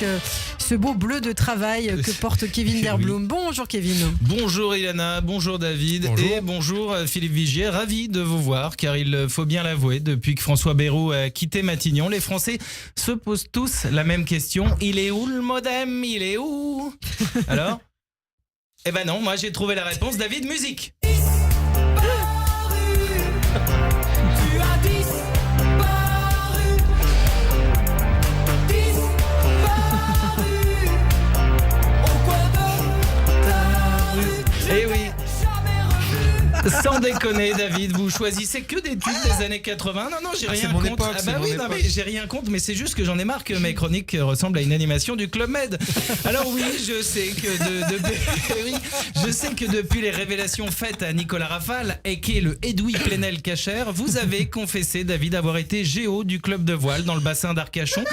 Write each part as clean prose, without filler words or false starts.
avec ce beau bleu de travail que porte Kevin Derblum. Bonjour Kevin. Bonjour Ilana, bonjour David. Bonjour. Et bonjour Philippe Vigier. Ravi de vous voir car il faut bien l'avouer, depuis que François Bayrou a quitté Matignon, les Français se posent tous la même question. Il est où le modem? Il est où? Alors? Eh ben non, moi j'ai trouvé la réponse. David, musique. Eh oui. Sans déconner, David, vous choisissez que des tubes des années 80. Non, j'ai rien contre. Époque, mais j'ai rien contre, mais c'est juste que j'en ai marre que mes chroniques ressemblent à une animation du Club Med. Alors oui, je sais que depuis les révélations faites à Nicolas Rafale, et qui est le Edoui Plenel-Cacher, vous avez confessé, David, avoir été géo du club de voile dans le bassin d'Arcachon.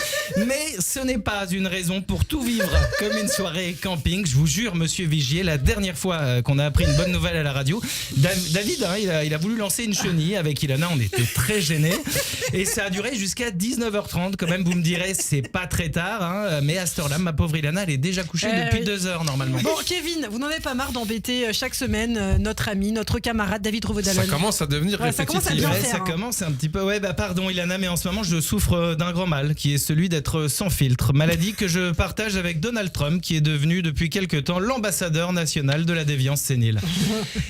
Mais ce n'est pas une raison pour tout vivre comme une soirée camping. Je vous jure, monsieur Vigier, la dernière fois qu'on a appris une bonne nouvelle à la radio, David, il a voulu lancer une chenille avec Ilana, on était très gênés et ça a duré jusqu'à 19h30. Quand même, vous me direz, c'est pas très tard, hein, mais à cette heure-là, ma pauvre Ilana, elle est déjà couchée depuis 2 heures normalement. Bon, Kevin, vous n'en avez pas marre d'embêter chaque semaine notre ami, notre camarade David Revaudalon? Ça commence à devenir répétitif. Ça commence à bien faire, Ça commence un petit peu. Pardon Ilana, mais en ce moment, je souffre d'un grand mal qui est celui d'être sans filtre. Maladie que je partage avec Donald Trump, qui est devenu depuis quelque temps l'ambassadeur national de la déviance sénile.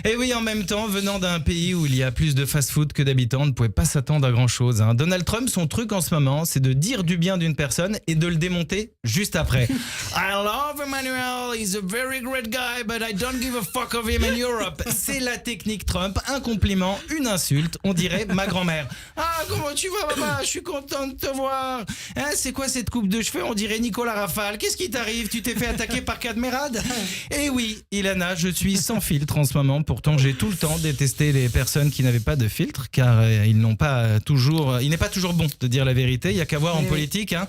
Et oui, en même temps, venant d'un pays où il y a plus de fast-food que d'habitants, on ne pouvait pas s'attendre à grand-chose. Hein. Donald Trump, son truc en ce moment, c'est de dire du bien d'une personne et de le démonter juste après. I love Emmanuel, he's a very great guy, but I don't give a fuck of him in Europe. C'est la technique Trump, un compliment, une insulte, on dirait ma grand-mère. Ah, comment tu vas, maman? Je suis content de te voir. Hein, c'est quoi cette coupe de cheveux? On dirait Nicolas Rafale. Qu'est-ce qui t'arrive? Tu t'es fait attaquer par Cadmerade? Eh oui, Ilana, je suis sans filtre en ce moment, pourtant j'ai tout le temps détesté les personnes qui n'avaient pas de filtre, car il n'est pas toujours bon de dire la vérité. Il n'y a qu'à voir en politique. Hein.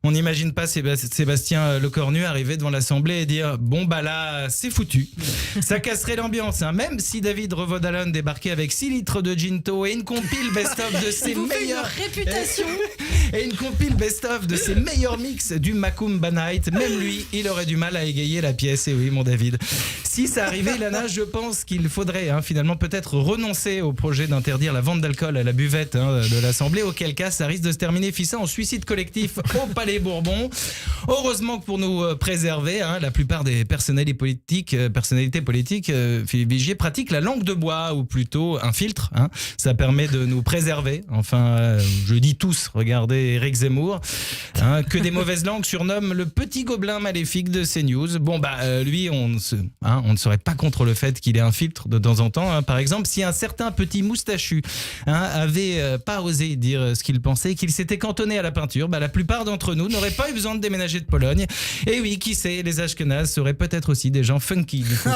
On n'imagine pas Sébastien Lecornu arriver devant l'Assemblée et dire « Bon bah là, c'est foutu ». Ça casserait l'ambiance. Hein. Même si David Revaudalon débarquait avec 6 litres de Ginto et une compile best-of de ses meilleurs... réputation. Et une compile best-of de ses meilleurs mix du Macumba Night, même lui, il aurait du mal à égayer la pièce. Et oui, mon David. Si ça arrivait, Ilana, je pense qu'il faudrait finalement peut-être renoncer au projet d'interdire la vente d'alcool à la buvette de l'Assemblée, auquel cas ça risque de se terminer en suicide collectif au Palais Bourbon. Heureusement que pour nous préserver, la plupart des personnalités politiques, Philippe Vigier, pratiquent la langue de bois, ou plutôt un filtre. Hein. Ça permet de nous préserver. Enfin, je dis tous, regardez Éric Zemmour, que des mauvaises langues surnomment le petit gobelin maléfique de CNews. Bon, lui, on ne serait pas contre le fait qu'il ait un filtre de temps en temps. Hein. Par exemple, si un certain petit moustachu avait pas osé dire ce qu'il pensait, qu'il s'était cantonné à la peinture, la plupart d'entre nous n'auraient pas eu besoin de déménager de Pologne. Et oui, qui sait, les Ashkénazes seraient peut-être aussi des gens funky. Du coup.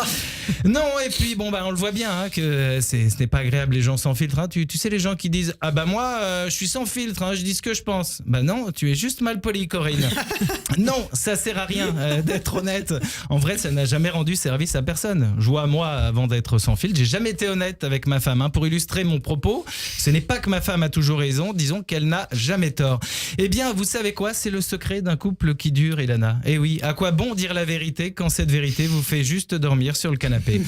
Non, et puis on le voit bien que ce n'est pas agréable les gens sans filtre. Hein. Tu sais les gens qui disent moi je suis sans filtre, je dis ce que je pense. Non, tu es juste mal poli, Corinne. Non, ça sert à rien d'être honnête. En vrai, ça n'a jamais rendu service à personne. Je vois, moi, avant d'être sans filtre, j'ai jamais été honnête avec ma femme. Pour illustrer mon propos, ce n'est pas que ma femme a toujours raison, disons qu'elle n'a jamais tort. Eh bien, vous savez quoi? C'est le secret d'un couple qui dure, Ilana. Eh oui, à quoi bon dire la vérité quand cette vérité vous fait juste dormir sur le canapé?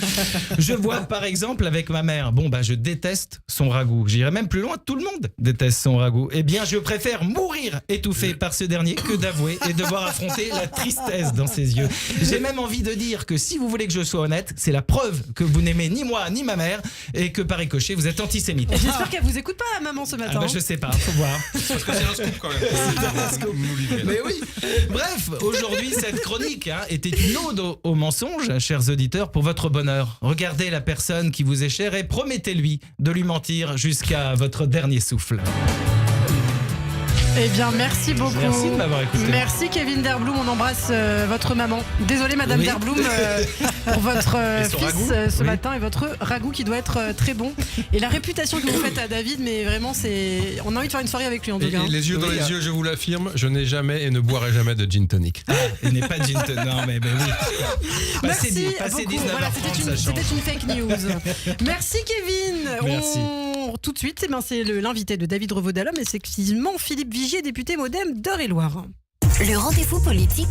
Je vois par exemple avec ma mère, je déteste son ragoût. J'irai même plus loin, tout le monde déteste son ragoût. Eh bien, je préfère mourir étouffé par ce dernier que d'avouer et devoir affronter la tristesse dans ses yeux. J'ai même envie de dire que si vous voulez que je sois honnête, c'est la preuve que vous n'aimez ni moi ni ma mère et que par ricochet vous êtes antisémite. J'espère qu'elle vous écoute pas, maman, ce matin. Je sais pas, faut voir. Parce que c'est un scoop quand même. Mais oui. Bref, aujourd'hui cette chronique était une ode au mensonge, chers auditeurs, pour votre bonheur. Regardez la personne qui vous est chère et promettez-lui de lui mentir jusqu'à votre dernier souffle. Eh bien, merci beaucoup. Merci de m'avoir écouté. Merci Kevin Derblum, on embrasse votre maman. Désolée Madame Derblum pour votre fils ce matin et votre ragoût qui doit être très bon. Et la réputation que vous faites à David, mais vraiment, on a envie de faire une soirée avec lui en tout cas. Et les yeux dans les yeux, je vous l'affirme, je n'ai jamais et ne boiverai jamais de gin tonic. Il n'est pas de gin tonic, non mais oui. Merci passez beaucoup. 19h30, Voilà, c'était une fake news. Merci Kevin. Merci. Tout de suite, c'est l'invité de David Revaudalon, mais c'est effectivement Philippe Vigier, député MoDem d'Eure-et-Loire. Le rendez-vous politique